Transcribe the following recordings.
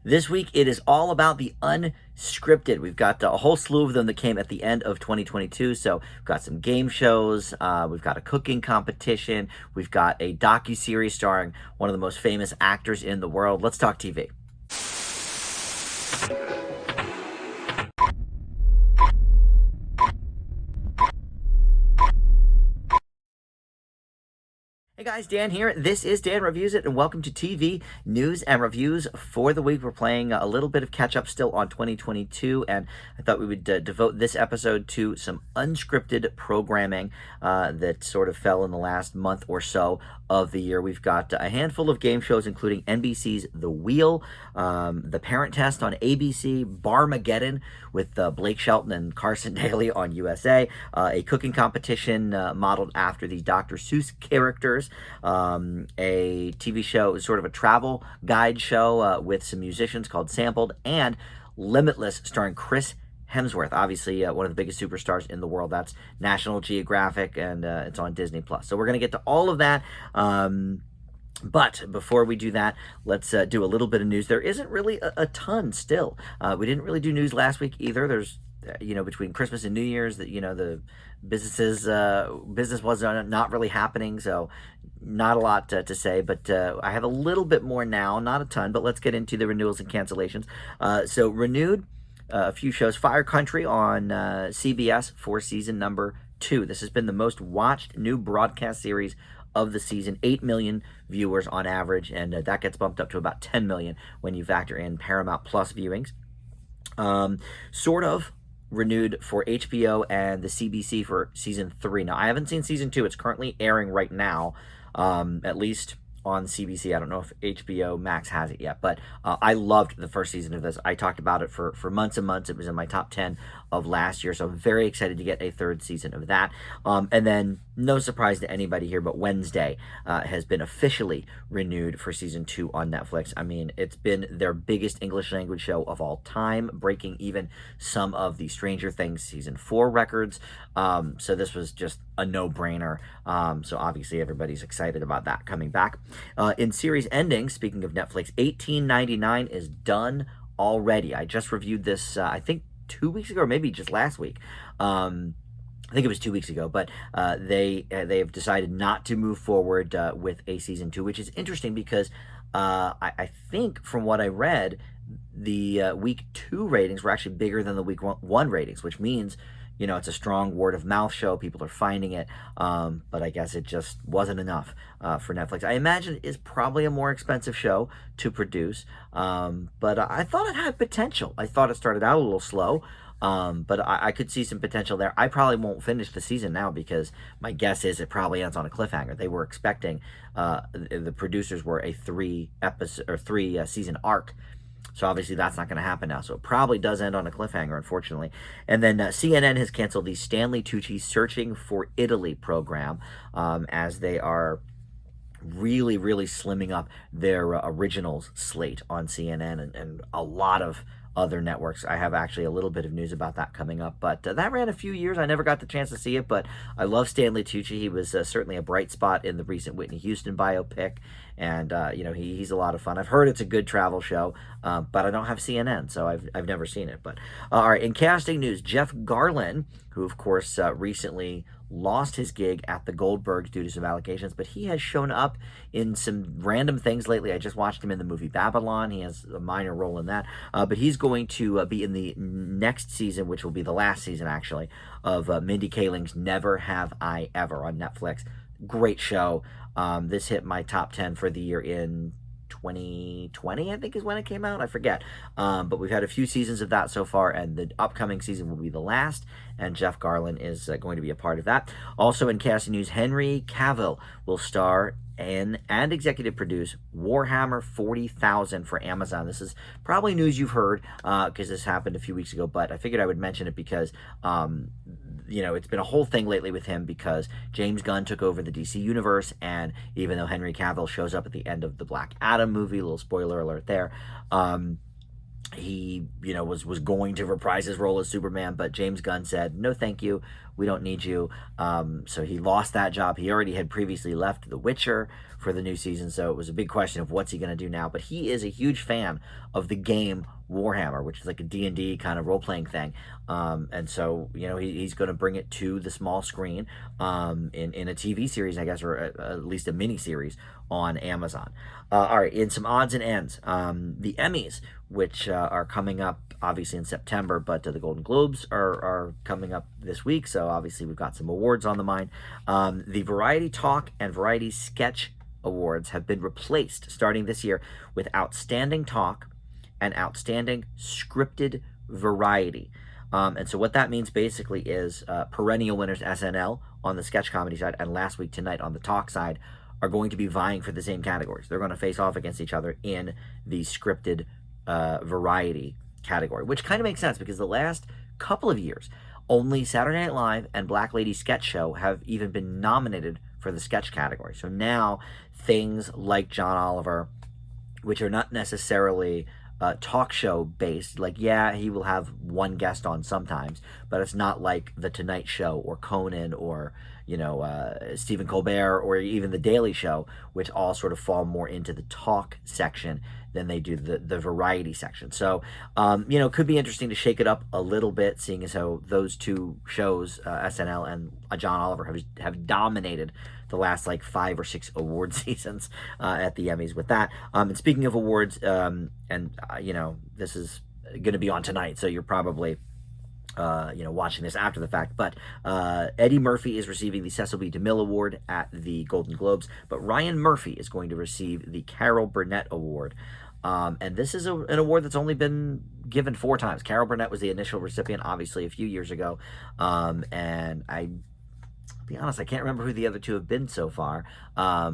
This week, it is all about the unscripted. We've got a whole slew of them that came at the end of 2022. So we've got some game shows. We've got a cooking competition. We've got a docuseries starring one of the most famous actors in the world. Let's talk TV. Hey guys, Dan here. This is Dan Reviews It, and welcome to TV news and reviews for the week. We're playing a little bit of catch up still on 2022, and I thought we would devote this episode to some unscripted programming that sort of fell in the last month or so of the year. We've got a handful of game shows, including NBC's The Wheel, The Parent Test on ABC, Barmageddon with Blake Shelton and Carson Daly on USA, a cooking competition modeled after the Dr. Seuss characters, a TV show, sort of a travel guide show with some musicians called Sampled, and Limitless starring Chris Hemsworth, obviously one of the biggest superstars in the world. That's National Geographic, and it's on Disney+. So we're going to get to all of that. But before we do that, let's do a little bit of news. There isn't really a ton still. We didn't really do news last week either. There's, between Christmas and New Year's, that the business was not really happening, so not a lot to say. But I have a little bit more now, not a ton. But let's get into the renewals and cancellations. So renewed. A few shows. Fire Country on CBS for season number 2. This has been the most watched new broadcast series of the season. 8 million viewers on average, and that gets bumped up to about 10 million when you factor in Paramount Plus viewings. Sort of renewed for HBO and the CBC for season 3. Now, I haven't seen season 2. It's currently airing right now, at least on CBC. I don't know if HBO Max has it yet, but I loved the first season of this. I talked about it for months and months. It was in my top 10 of last year, so I'm very excited to get a third season of that. And then, no surprise to anybody here, but Wednesday has been officially renewed for season 2 on Netflix. I mean, it's been their biggest English language show of all time, breaking even some of the Stranger Things season 4 records. So this was just a no-brainer. So obviously everybody's excited about that coming back. In series ending, speaking of Netflix, 1899 is done already. I just reviewed this, I think 2 weeks ago, or maybe just last week. I think it was 2 weeks ago, but they have decided not to move forward with a season 2, which is interesting because I think from what I read, the week 2 ratings were actually bigger than the week 1 ratings, which means it's a strong word of mouth show. People are finding it, but I guess it just wasn't enough for Netflix. I imagine it is probably a more expensive show to produce, but I thought it had potential. I thought it started out a little slow, but I could see some potential there. I probably won't finish the season now because my guess is it probably ends on a cliffhanger. They were expecting, the producers were a 3 season arc. So obviously that's not going to happen now. So it probably does end on a cliffhanger, unfortunately. And then CNN has canceled the Stanley Tucci Searching for Italy program, as they are really, really slimming up their originals slate on CNN and a lot of other networks. I have actually a little bit of news about that coming up, but that ran a few years. I never got the chance to see it, but I love Stanley Tucci. He was certainly a bright spot in the recent Whitney Houston biopic, and he's a lot of fun. I've heard it's a good travel show, but I don't have CNN, so I've never seen it. But all right, in casting news, Jeff Garlin, who of course recently lost his gig at the Goldbergs due to some allegations, but he has shown up in some random things lately. I just watched him in the movie Babylon. He has a minor role in that, but he's going to be in the next season, which will be the last season actually, of Mindy Kaling's Never Have I Ever on Netflix. Great show. This hit my top 10 for the year in 2020, I think is when it came out. I forget. But we've had a few seasons of that so far, and the upcoming season will be the last, and Jeff Garlin is going to be a part of that. Also in casting news, Henry Cavill will star in and executive produce Warhammer 40,000 for Amazon. This is probably news you've heard because this happened a few weeks ago, but I figured I would mention it because it's been a whole thing lately with him because James Gunn took over the DC universe, and even though Henry Cavill shows up at the end of the Black Adam movie, little spoiler alert there, he was going to reprise his role as Superman, but James Gunn said, no thank you, We don't need you. So he lost that job. He already had previously left The Witcher for the new season, so it was a big question of what's he going to do now. But he is a huge fan of the game Warhammer, which is like a D&D kind of role-playing thing. And so, he's going to bring it to the small screen in a TV series, I guess, or at least a mini-series on Amazon. All right, in some odds and ends, the Emmys, which are coming up obviously in September, but the Golden Globes are coming up this week, so obviously we've got some awards on the mind. The Variety Talk and Variety Sketch Awards have been replaced starting this year with Outstanding Talk and Outstanding Scripted Variety. And so what that means basically is perennial winners SNL on the sketch comedy side and Last Week Tonight on the talk side are going to be vying for the same categories. They're going to face off against each other in the scripted variety category, which kind of makes sense because the last couple of years, only Saturday Night Live and Black Lady Sketch Show have even been nominated for the sketch category. So now things like John Oliver, which are not necessarily talk show based, like, yeah, he will have one guest on sometimes, but it's not like The Tonight Show or Conan or Stephen Colbert or even The Daily Show, which all sort of fall more into the talk section than they do the variety section. So, could be interesting to shake it up a little bit, seeing as how those two shows, SNL and John Oliver, have dominated the last like 5 or 6 award seasons at the Emmys with that. And speaking of awards, this is going to be on tonight, so you're probably watching this after the fact, but Eddie Murphy is receiving the Cecil B. DeMille Award at the Golden Globes, but Ryan Murphy is going to receive the Carol Burnett Award. And this is an award that's only been given 4 times. Carol Burnett was the initial recipient, obviously, a few years ago. And I'll be honest, I can't remember who the other 2 have been so far. I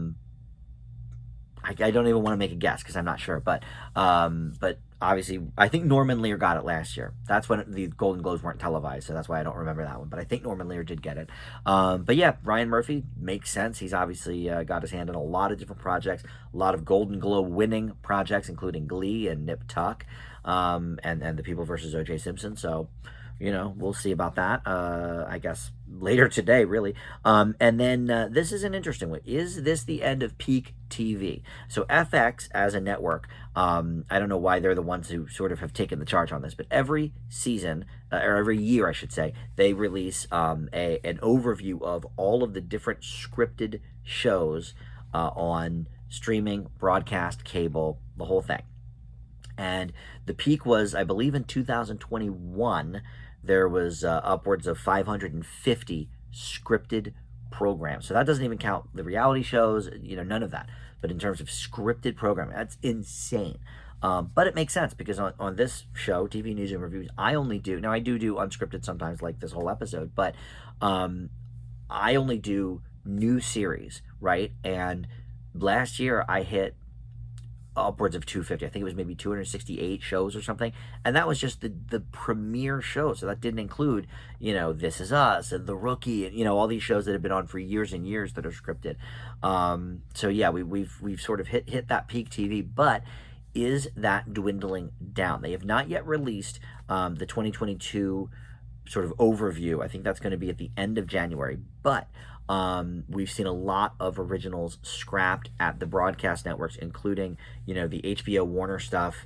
don't even want to make a guess because I'm not sure. But obviously, I think Norman Lear got it last year. That's when the Golden Globes weren't televised, so that's why I don't remember that one. But I think Norman Lear did get it. But yeah, Ryan Murphy makes sense. He's obviously got his hand in a lot of different projects, a lot of Golden Globe winning projects, including Glee and Nip Tuck, and The People versus O.J. Simpson. So, we'll see about that, I guess, later today, really. And then this is an interesting one. Is this the end of peak TV? So FX as a network, I don't know why they're the ones who sort of have taken the charge on this, but every season, or every year, I should say, they release an overview of all of the different scripted shows on streaming, broadcast, cable, the whole thing. And the peak was, I believe, in 2021. There was upwards of 550 scripted programs. So that doesn't even count the reality shows, none of that. But in terms of scripted programming, that's insane. But it makes sense because on this show, TV News and Reviews, I do unscripted sometimes, like this whole episode, but I only do new series, right? And last year I hit upwards of 250. I think it was maybe 268 shows or something, and that was just the premiere show. So that didn't include This Is Us and The Rookie and all these shows that have been on for years and years that are scripted. So yeah, we've sort of hit that peak TV, but is that dwindling down? They have not yet released the 2022 sort of overview. I think that's going to be at the end of January, but we've seen a lot of originals scrapped at the broadcast networks, including, the HBO Warner stuff,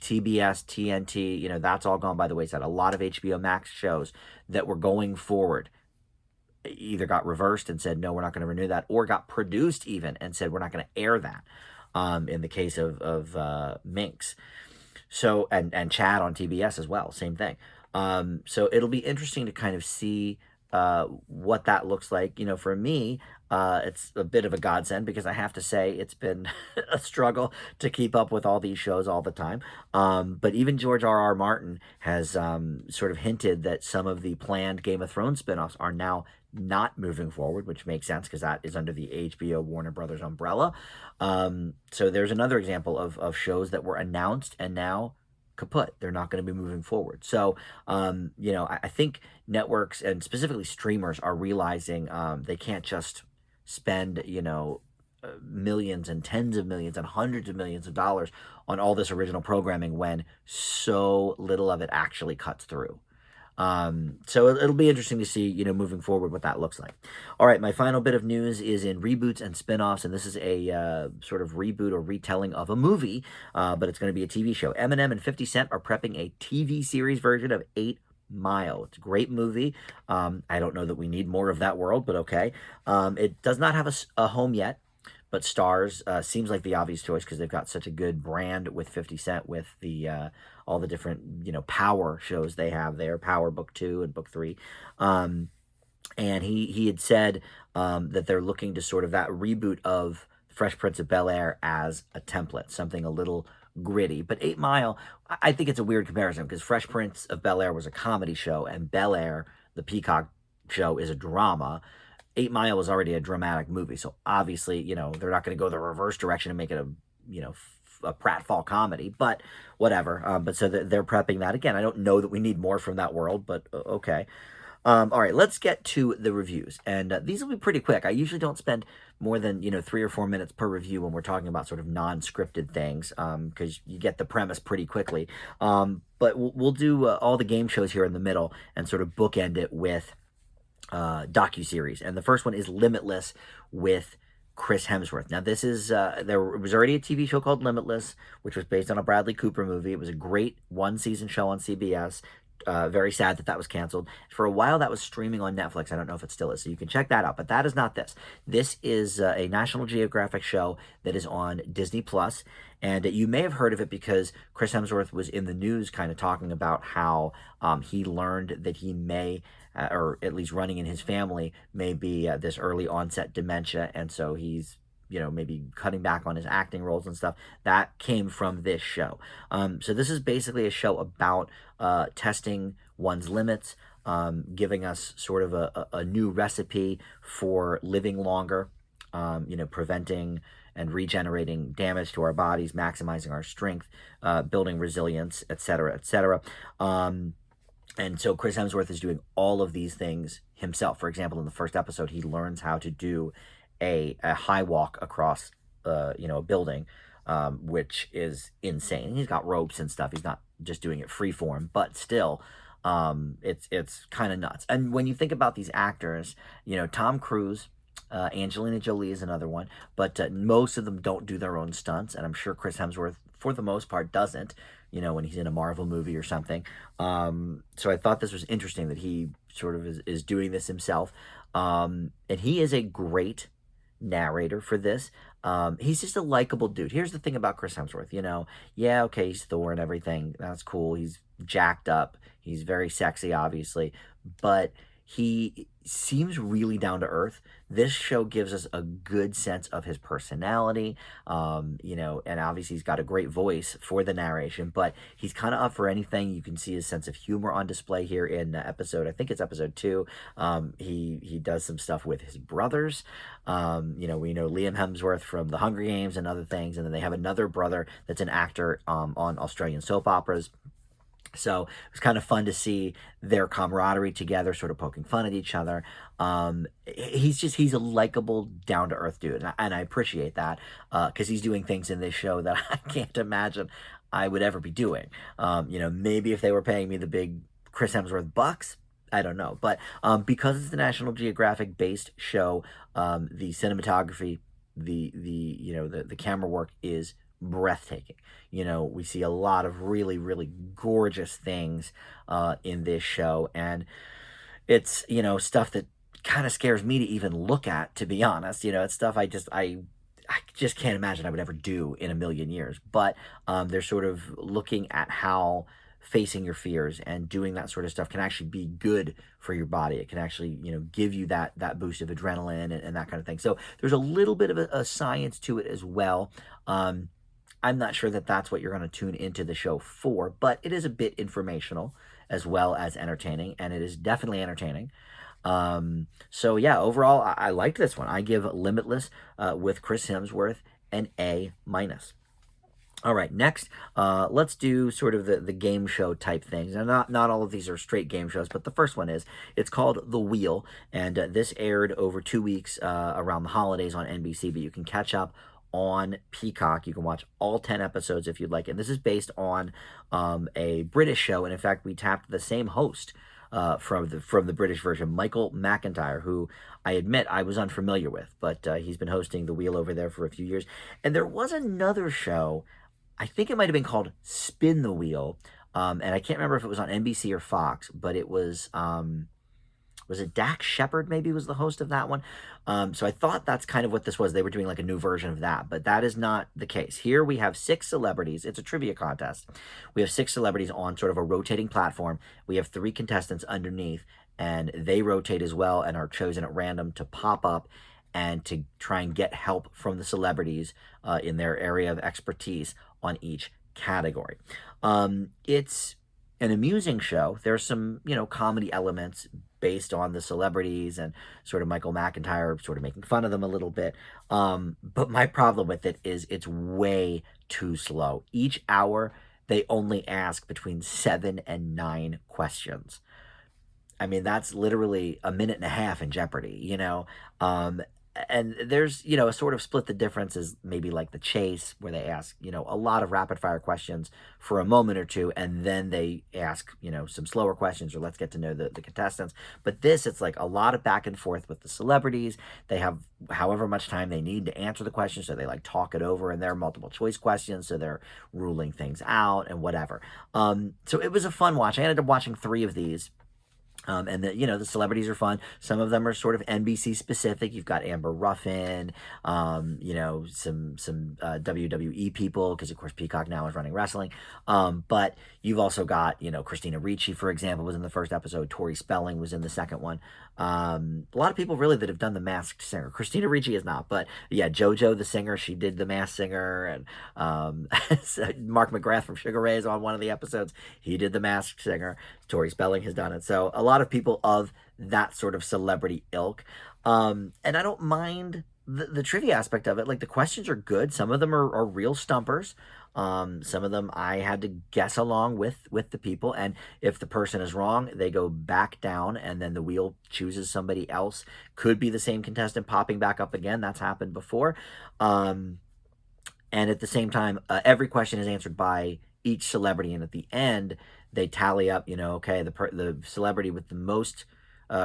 TBS, TNT, that's all gone by the wayside. A lot of HBO Max shows that were going forward either got reversed and said, no, we're not going to renew that, or got produced even and said, we're not going to air that, in the case of Minx. So, and Chad on TBS as well, same thing. So it'll be interesting to kind of see what that looks like. For me, it's a bit of a godsend because I have to say it's been a struggle to keep up with all these shows all the time. But even George R.R. Martin has sort of hinted that some of the planned Game of Thrones spinoffs are now not moving forward, which makes sense because that is under the HBO Warner Brothers umbrella. So there's another example of shows that were announced and now kaput. They're not going to be moving forward. So, I think networks and specifically streamers are realizing they can't just spend, millions and tens of millions and hundreds of millions of dollars on all this original programming when so little of it actually cuts through. So it'll be interesting to see, moving forward what that looks like. All right, my final bit of news is in reboots and spin-offs, and this is a sort of reboot or retelling of a movie, but it's going to be a TV show. Eminem and 50 Cent are prepping a TV series version of 8 Mile. It's a great movie. I don't know that we need more of that world, but okay. It does not have a home yet, but stars seems like the obvious choice because they've got such a good brand with 50 Cent, with the all the different power shows they have there, Power Book 2 and Book 3. And he had said that they're looking to sort of that reboot of Fresh Prince of Bel-Air as a template, something a little gritty. But 8 Mile, I think it's a weird comparison because Fresh Prince of Bel-Air was a comedy show and Bel-Air, the Peacock show, is a drama. 8 Mile was already a dramatic movie, so obviously, they're not going to go the reverse direction and make it a pratfall comedy, but whatever. But so they're prepping that. Again, I don't know that we need more from that world, but okay. All right, let's get to the reviews, and these will be pretty quick. I usually don't spend more than 3 or 4 minutes per review when we're talking about sort of non-scripted things, because you get the premise pretty quickly. But we'll do all the game shows here in the middle and sort of bookend it with docuseries. And the first one is Limitless with Chris Hemsworth. Now, this is, there was already a TV show called Limitless, which was based on a Bradley Cooper movie. It was a great one-season show on CBS. Very sad that was canceled. For a while, that was streaming on Netflix. I don't know if it still is, so you can check that out. But that is not this. This is a National Geographic show that is on Disney Plus, and you may have heard of it because Chris Hemsworth was in the news kind of talking about how he learned that he may, or at least running in his family, may be this early onset dementia, and so he's maybe cutting back on his acting roles and stuff. That came from this show. So this is basically a show about testing one's limits, giving us sort of a new recipe for living longer, preventing and regenerating damage to our bodies, maximizing our strength, building resilience, etc., etc. And so Chris Hemsworth is doing all of these things himself. For example, in the first episode, he learns how to do a high walk across a building, which is insane. He's got ropes and stuff. He's not just doing it free form, but still, it's kind of nuts. And when you think about these actors, Tom Cruise, Angelina Jolie is another one, but most of them don't do their own stunts, and I'm sure Chris Hemsworth, for the most part, doesn't. When he's in a Marvel movie or something. So I thought this was interesting that he sort of is doing this himself, and he is a great narrator for this. He's just a likable dude. Here's the thing about Chris Hemsworth, yeah, okay, he's Thor and everything. That's cool. He's jacked up. He's very sexy, obviously, but he seems really down to earth. This show gives us a good sense of his personality, and obviously he's got a great voice for the narration, but he's kind of up for anything. You can see his sense of humor on display here in I think it's episode 2. He does some stuff with his brothers. We know Liam Hemsworth from The Hunger Games and other things, and then they have another brother that's an actor on Australian soap operas. So it was kind of fun to see their camaraderie together, sort of poking fun at each other. He's a likable, down-to-earth dude, and I appreciate that because he's doing things in this show that I can't imagine I would ever be doing. Maybe if they were paying me the big Chris Hemsworth bucks, I don't know. But because it's the National Geographic-based show, the cinematography, the camera work is breathtaking. We see a lot of really, really gorgeous things in this show, and it's stuff that kind of scares me to even look at, to be honest. It's stuff I just can't imagine I would ever do in a million years. But they're sort of looking at how facing your fears and doing that sort of stuff can actually be good for your body. It can actually, give you that boost of adrenaline and that kind of thing. So there's a little bit of a science to it as well. I'm not sure that that's what you're going to tune into the show for, but it is a bit informational as well as entertaining, and it is definitely entertaining. So yeah, overall, I liked this one. I give Limitless with Chris Hemsworth an A-. All right, next, let's do sort of the game show type things. And not all of these are straight game shows, but the first one is. It's called The Wheel, and this aired over 2 weeks around the holidays on NBC, but you can catch up on Peacock. You can watch all 10 episodes if you'd like. And this is based on a British show, and in fact, we tapped the same host from the British version, Michael McIntyre, who I admit I was unfamiliar with, but he's been hosting The Wheel over there for a few years. And there was another show, I think it might have been called Spin the Wheel, and I can't remember if it was on NBC or Fox, but it was it Dax Shepard maybe was the host of that one? So I thought that's kind of what this was. They were doing like a new version of that, but that is not the case. Here we have 6 celebrities. It's a trivia contest. We have 6 celebrities on sort of a rotating platform. We have 3 contestants underneath, and they rotate as well and are chosen at random to pop up and to try and get help from the celebrities in their area of expertise on each category. It's an amusing show. There's some, comedy elements based on the celebrities and sort of Michael McIntyre sort of making fun of them a little bit. But my problem with it is it's way too slow. Each hour, they only ask between 7 and 9 questions. I mean, that's literally a minute and a half in Jeopardy. And there's, a sort of split the difference is maybe like the Chase, where they ask, a lot of rapid fire questions for a moment or two, and then they ask, some slower questions, or let's get to know the contestants. But this, it's like a lot of back and forth with the celebrities. They have however much time they need to answer the question, so they like talk it over, and they're multiple choice questions, so they're ruling things out and whatever. So it was a fun watch. I ended up watching 3 of these. And the celebrities are fun. Some of them are sort of NBC specific. You've got Amber Ruffin, some WWE people, because of course Peacock now is running wrestling. But you've also got, Christina Ricci, for example, was in the first episode. Tori Spelling was in the second one. A lot of people really that have done The Masked Singer. Christina Ricci is not, but yeah, JoJo the singer, she did The Masked Singer, and Mark McGrath from Sugar Ray is on one of the episodes. He did The Masked Singer. Tori Spelling has done it. So a lot of people of that sort of celebrity ilk. And I don't mind the trivia aspect of it. Like, the questions are good. Some of them are real stumpers. Some of them I had to guess along with the people. And if the person is wrong, they go back down, and then the wheel chooses somebody else. Could be the same contestant popping back up again. That's happened before. And at the same time, every question is answered by each celebrity, and at the end, they tally up, okay, the celebrity with the most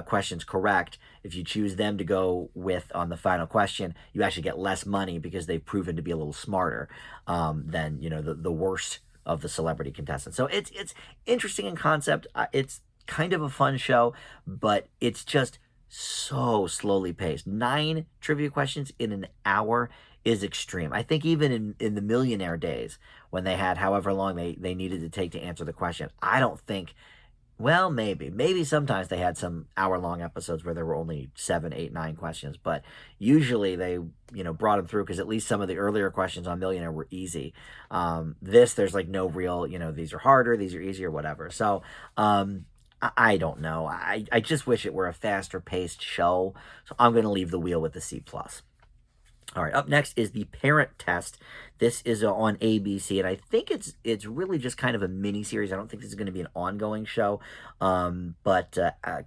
questions correct, if you choose them to go with on the final question, you actually get less money because they've proven to be a little smarter than, the worst of the celebrity contestants. So it's interesting in concept. It's kind of a fun show, but it's just so slowly paced. 9 trivia questions in an hour is extreme. I think even in the Millionaire days, when they had however long they needed to take to answer the question, I don't think, well, maybe sometimes they had some hour-long episodes where there were only 7, 8, 9 questions, but usually they, brought them through, because at least some of the earlier questions on Millionaire were easy. There's like no real, these are harder, these are easier, whatever. So, I don't know. I just wish it were a faster-paced show, so I'm going to leave The Wheel with the C+. All right, up next is The Parent Test. This is on ABC, and I think it's really just kind of a mini-series. I don't think this is going to be an ongoing show. But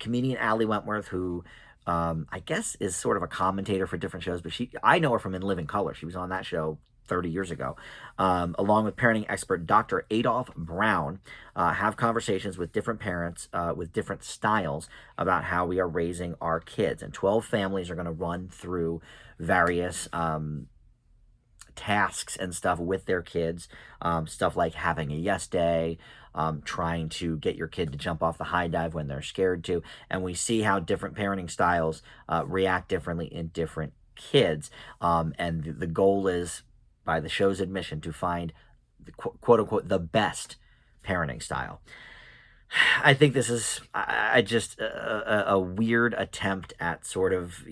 comedian Ali Wentworth, who I guess is sort of a commentator for different shows, but I know her from In Living Color. She was on that show 30 years ago, along with parenting expert Dr. Adolph Brown, have conversations with different parents with different styles about how we are raising our kids. And 12 families are going to run through various tasks and stuff with their kids, stuff like having a yes day, trying to get your kid to jump off the high dive when they're scared to. And we see how different parenting styles react differently in different kids. And the goal is, by the show's admission, to find the quote unquote the best parenting style. I think this is just a weird attempt at sort of,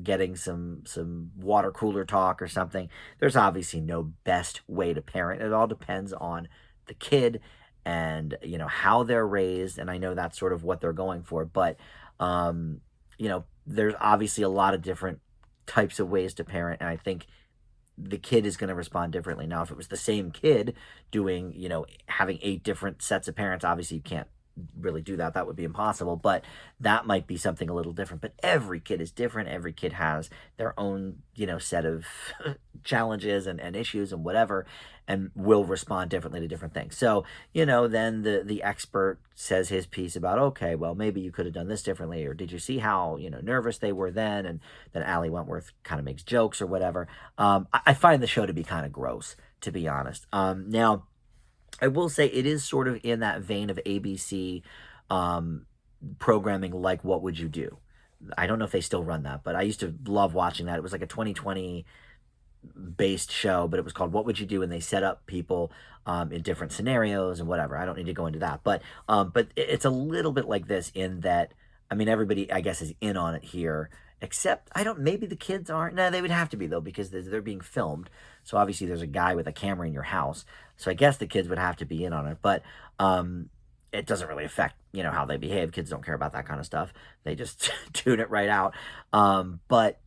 getting some water cooler talk or something. There's obviously no best way to parent. It all depends on the kid and, how they're raised. And I know that's sort of what they're going for. But, there's obviously a lot of different types of ways to parent. And I think the kid is going to respond differently. Now, if it was the same kid doing, having 8 different sets of parents, obviously you can't really do that. That would be impossible, but that might be something a little different. But every kid is different. Every kid has their own, set of challenges and issues and whatever, and will respond differently to different things. So, then the expert says his piece about, okay, well, maybe you could have done this differently, or did you see how, nervous they were then? And then Ali Wentworth kind of makes jokes or whatever. I find the show to be kind of gross, to be honest. Now, I will say it is sort of in that vein of ABC programming, like What Would You Do? I don't know if they still run that, but I used to love watching that. It was like a 2020 based show, but it was called What Would You Do? And they set up people in different scenarios and whatever. I don't need to go into that, but it's a little bit like this in that, I mean, everybody, I guess, is in on it here, except maybe the kids aren't. No, they would have to be, though, because they're being filmed. So obviously there's a guy with a camera in your house. So I guess the kids would have to be in on it, but it doesn't really affect, how they behave. Kids don't care about that kind of stuff. They just tune it right out. But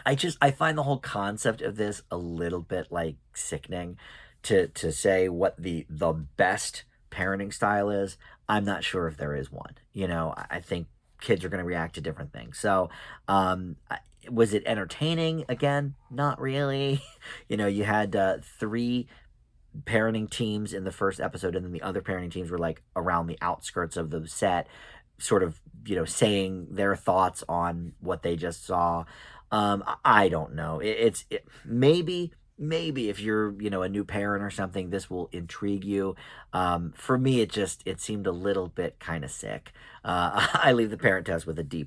I find the whole concept of this a little bit like sickening. To say what the best parenting style is, I'm not sure if there is one. I think kids are going to react to different things. So, was it entertaining? Again, not really. You had 3 parenting teams in the first episode, and then the other parenting teams were like around the outskirts of the set, sort of, saying their thoughts on what they just saw. I don't know. Maybe if you're, a new parent or something, this will intrigue you. For me, it seemed a little bit kind of sick. I leave the parent test with a D+.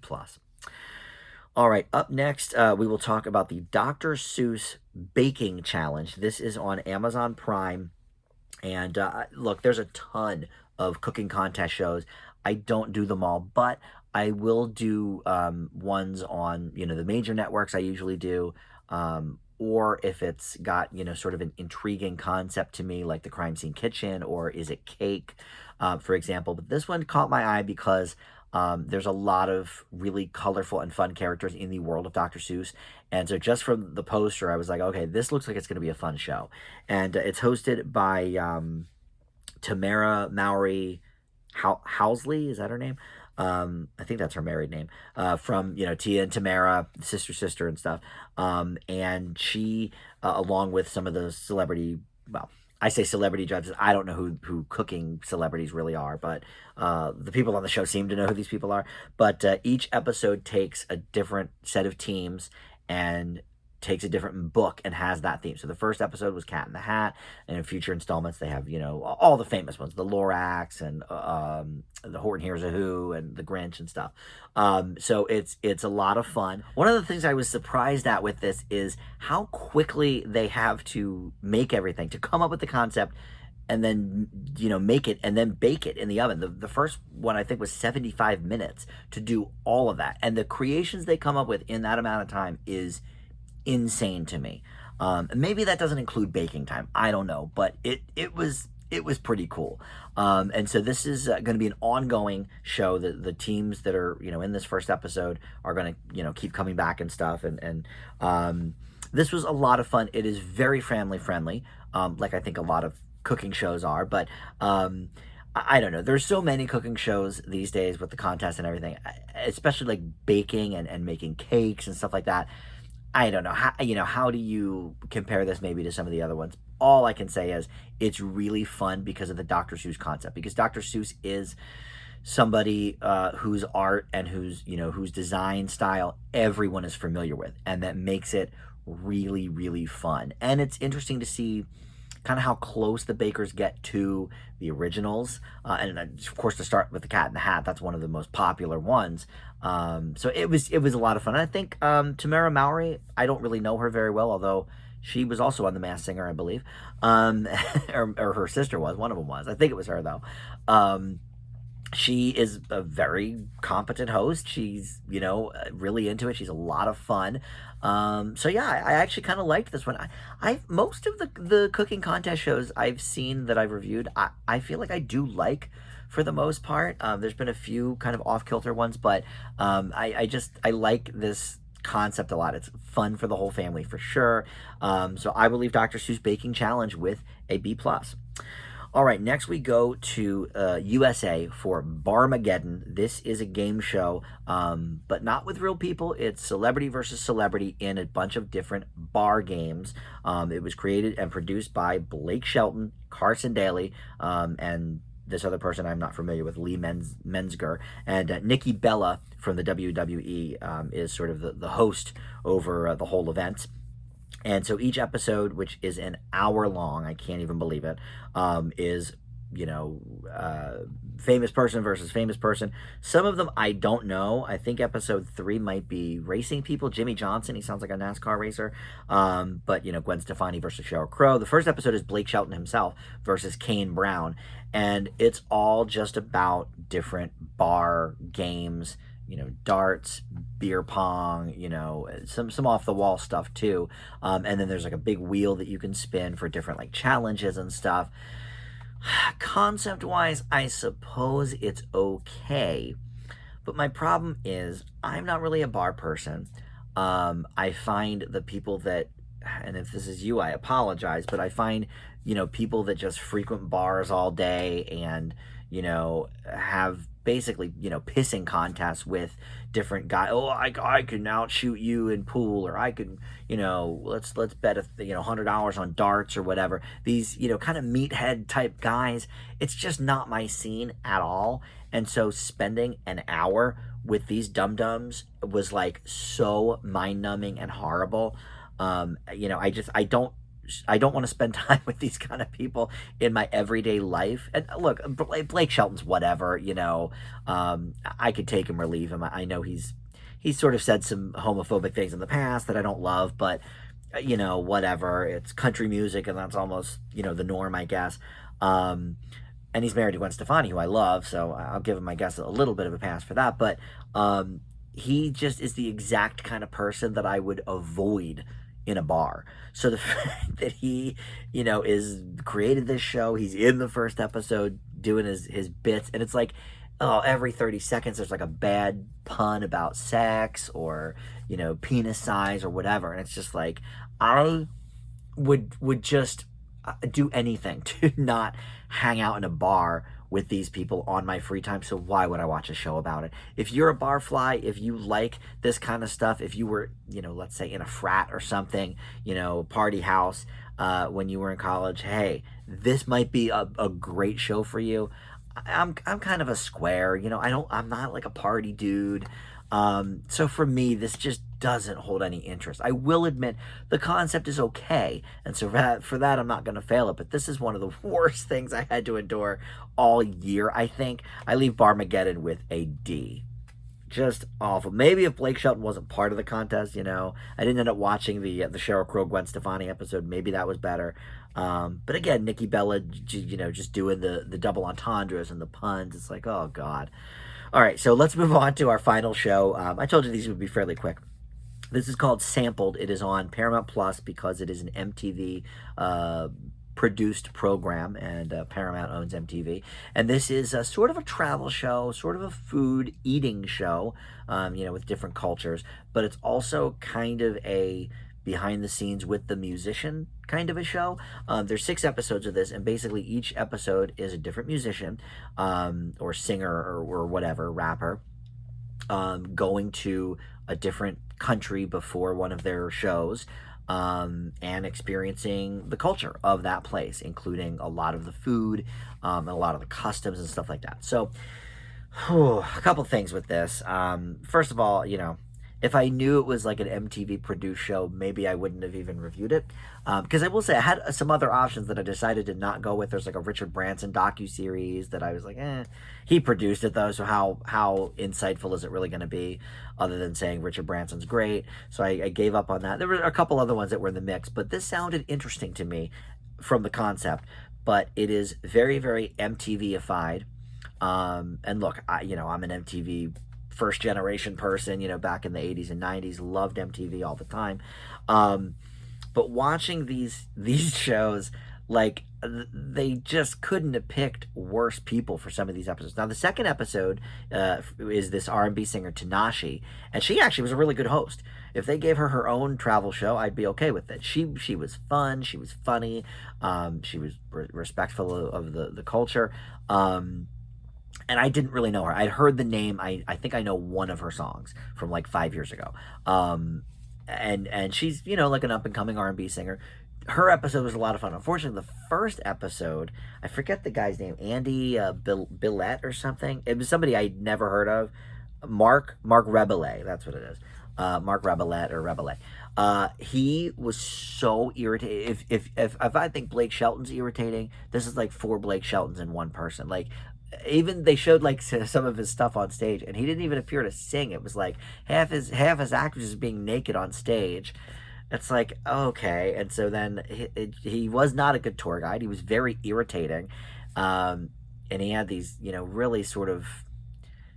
All right, up next, we will talk about the Dr. Seuss Baking Challenge. This is on Amazon Prime. And look, there's a ton of cooking contest shows. I don't do them all, but I will do ones on, the major networks I usually do. Or if it's got, sort of an intriguing concept to me, like the Crime Scene Kitchen, or Is It Cake, for example. But this one caught my eye because there's a lot of really colorful and fun characters in the world of Dr. Seuss. And so just from the poster, I was like, okay, this looks like it's going to be a fun show. And it's hosted by Tamara Mowry Housley, is that her name? I think that's her married name, from, Tia and Tamara, sister and stuff. And she, along with some of the celebrity, well, I say celebrity judges. I don't know who cooking celebrities really are, but the people on the show seem to know who these people are. But each episode takes a different set of teams and takes a different book and has that theme. So the first episode was Cat in the Hat, and in future installments they have, all the famous ones, the Lorax and the Horton Hears a Who and the Grinch and stuff. So it's a lot of fun. One of the things I was surprised at with this is how quickly they have to make everything, to come up with the concept and then, make it and then bake it in the oven. The first one, I think, was 75 minutes to do all of that. And the creations they come up with in that amount of time is insane to me. Maybe that doesn't include baking time. I don't know, but it was pretty cool. And so this is going to be an ongoing show. The teams that are, in this first episode are going to, keep coming back and stuff. And this was a lot of fun. It is very family friendly, like I think a lot of cooking shows are. But I don't know. There's so many cooking shows these days with the contests and everything, especially like baking and making cakes and stuff like that. I don't know how do you compare this maybe to some of the other ones? All I can say is it's really fun because of the Dr. Seuss concept, because Dr. Seuss is somebody whose art and whose design style everyone is familiar with, and that makes it really, really fun. And it's interesting to see kind of how close the bakers get to the originals, and of course to start with the Cat in the Hat, that's one of the most popular ones. So it was a lot of fun. And I think Tamara Mowry, I don't really know her very well, although she was also on The Masked Singer, I believe, or her sister was. One of them was. I think it was her though. She is a very competent host. She's, really into it. She's a lot of fun. So yeah, I actually kind of liked this one. I most of the cooking contest shows I've seen that I've reviewed, I feel like I do like for the most part. There's been a few kind of off-kilter ones, but I like this concept a lot. It's fun for the whole family for sure. So I will leave Dr. Seuss Baking Challenge with a B+. All right, next we go to USA for Barmageddon. This is a game show, but not with real people. It's celebrity versus celebrity in a bunch of different bar games. It was created and produced by Blake Shelton, Carson Daly, and this other person I'm not familiar with, Lee Menzger, and Nikki Bella from the WWE is sort of the host over the whole event. And so each episode, which is an hour long, I can't even believe it, is, famous person versus famous person. Some of them I don't know. I think episode 3 might be racing people. Jimmy Johnson, he sounds like a NASCAR racer. But, Gwen Stefani versus Sheryl Crow. The first episode is Blake Shelton himself versus Kane Brown. And it's all just about different bar games, darts, beer pong, some off the wall stuff too. And then there's like a big wheel that you can spin for different like challenges and stuff. Concept wise, I suppose it's okay. But my problem is I'm not really a bar person. I find the people that, and if this is you, I apologize, but I find, people that just frequent bars all day and, have basically, pissing contests with different guys. Oh, I can outshoot you in pool, or I can, let's bet $100 on darts or whatever. These, kind of meathead type guys. It's just not my scene at all. And so spending an hour with these dum-dums was like so mind-numbing and horrible. I don't want to spend time with these kind of people in my everyday life. And look, Blake Shelton's whatever, I could take him or leave him. I know he's sort of said some homophobic things in the past that I don't love, but whatever. It's country music, and that's almost, the norm, I guess. And he's married to Gwen Stefani, who I love, so I'll give him, I guess, a little bit of a pass for that. But he just is the exact kind of person that I would avoid in a bar. So the fact that he, is created this show, he's in the first episode doing his bits, and it's like, oh, every 30 seconds there's like a bad pun about sex or, penis size or whatever. And it's just like, I would just do anything to not hang out in a bar with these people on my free time. So why would I watch a show about it? If you're a barfly, if you like this kind of stuff, if you were, let's say in a frat or something, party house, when you were in college, hey, this might be a great show for you. I'm kind of a square, I'm not like a party dude. So for me, this just doesn't hold any interest. I will admit the concept is okay, and so for that I'm not going to fail it, but this is one of the worst things I had to endure all year. I think I leave Barmageddon with a D. Just awful. Maybe if Blake Shelton wasn't part of the contest, I didn't end up watching the Sheryl Crow Gwen Stefani episode. Maybe that was better. But again, Nikki Bella, just doing the double entendres and the puns. It's like, oh God. All right, so let's move on to our final show. I told you these would be fairly quick. This is called Sampled. It is on Paramount Plus because it is an MTV produced program, and Paramount owns MTV. And this is a sort of a travel show, sort of a food eating show, with different cultures. But it's also kind of a behind the scenes with the musician kind of a show. There's 6 episodes of this, and basically each episode is a different musician or singer or whatever, rapper, going to a different country before one of their shows, and experiencing the culture of that place, including a lot of the food, and a lot of the customs and stuff like that. So a couple things with this. First of all, if I knew it was like an MTV produced show, maybe I wouldn't have even reviewed it. Because I will say I had some other options that I decided to not go with. There's like a Richard Branson docuseries that I was like, He produced it though, so how insightful is it really going to be, other than saying Richard Branson's great? So I gave up on that. There were a couple other ones that were in the mix, but this sounded interesting to me from the concept. But it is very, very MTV-ified. And look, I'm an MTV first generation person, back in the 80s and 90s, loved MTV all the time. But watching these shows, Like they just couldn't have picked worse people for some of these episodes. Now the second episode is this R&B singer Tanashi, and she actually was a really good host. If they gave her her own travel show, I'd be okay with it. She was fun, she was funny, she was respectful of the culture. And I didn't really know her. I'd heard the name. I think I know one of her songs from like 5 years ago. And she's, you know, like an up and coming R&B singer. Her episode was a lot of fun. Unfortunately, the first episode, I forget the guy's name, Andy Billette or something. It was somebody I'd never heard of. Mark Rebele, that's what it is. Mark Rebelette or Rebele. He was so irritating. If I think Blake Shelton's irritating, this is like 4 Blake Sheltons in one person. Like, even they showed like some of his stuff on stage, and he didn't even appear to sing. It was like half his actors being naked on stage. It's like, okay. And so then he was not a good tour guide. He was very irritating, and he had these, you know, really sort of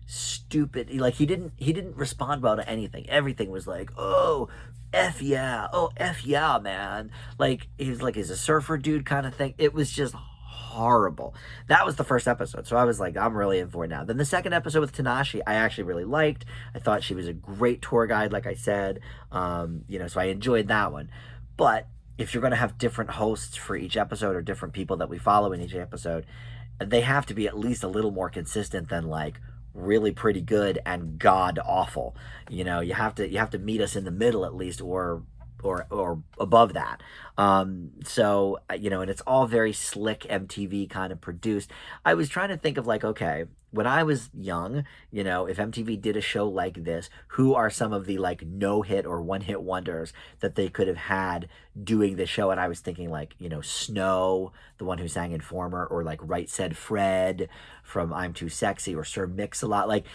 stupid, like he didn't respond well to anything. Everything was like, oh F yeah, oh F yeah, man. Like he was like, he's a surfer dude kind of thing. It was just horrible. That was the first episode, so I was like, I'm really in for it now. Then the second episode with Tanashi, I actually really liked. I thought she was a great tour guide, like I said. You know, so I enjoyed that one. But if you're going to have different hosts for each episode, or different people that we follow in each episode, they have to be at least a little more consistent than like really pretty good and god awful. You know, you have to meet us in the middle at least, or above that. So, you know, and it's all very slick MTV kind of produced. I was trying to think of like, okay, when I was young, you know, if MTV did a show like this, who are some of the like no hit or one hit wonders that they could have had doing this show? And I was thinking like, you know, Snow, the one who sang Informer, or like Right Said Fred from I'm Too Sexy, or Sir Mix-a-Lot. Like,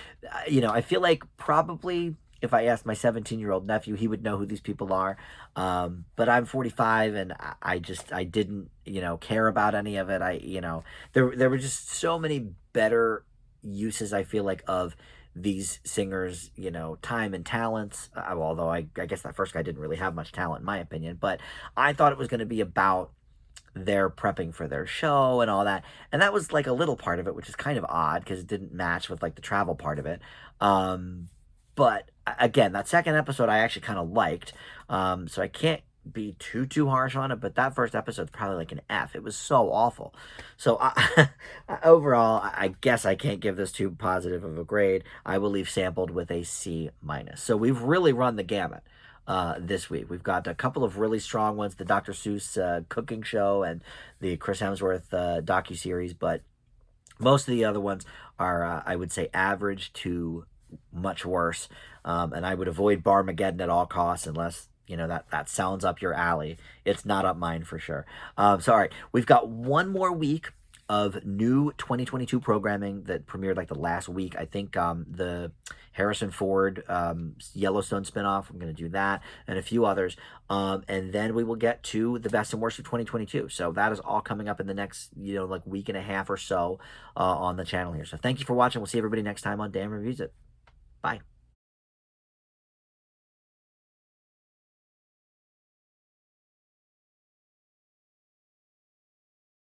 you know, I feel like probably if I asked my 17-year-old nephew, he would know who these people are. But I'm 45, and I didn't, you know, care about any of it. You know, there were just so many better uses, I feel like, of these singers, you know, time and talents. Although I guess that first guy didn't really have much talent, in my opinion. But I thought it was going to be about their prepping for their show and all that. And that was like a little part of it, which is kind of odd because it didn't match with like the travel part of it. But again, that second episode I actually kind of liked. So I can't be too harsh on it, but that first episode's probably like an F. It was so awful. So overall, I guess I can't give this too positive of a grade. I will leave Sampled with a C-. So we've really run the gamut this week. We've got a couple of really strong ones, the Dr. Seuss cooking show and the Chris Hemsworth docuseries, but most of the other ones are, I would say, average to much worse. And I would avoid Barmageddon at all costs, unless, you know, that sounds up your alley. It's not up mine for sure. So, all right, we've got one more week of new 2022 programming that premiered like the last week. I think the Harrison Ford Yellowstone spinoff, I'm going to do that, and a few others. And then we will get to the best and worst of 2022. So that is all coming up in the next, you know, like week and a half or so on the channel here. So thank you for watching. We'll see everybody next time on Dan Reviews It. Bye.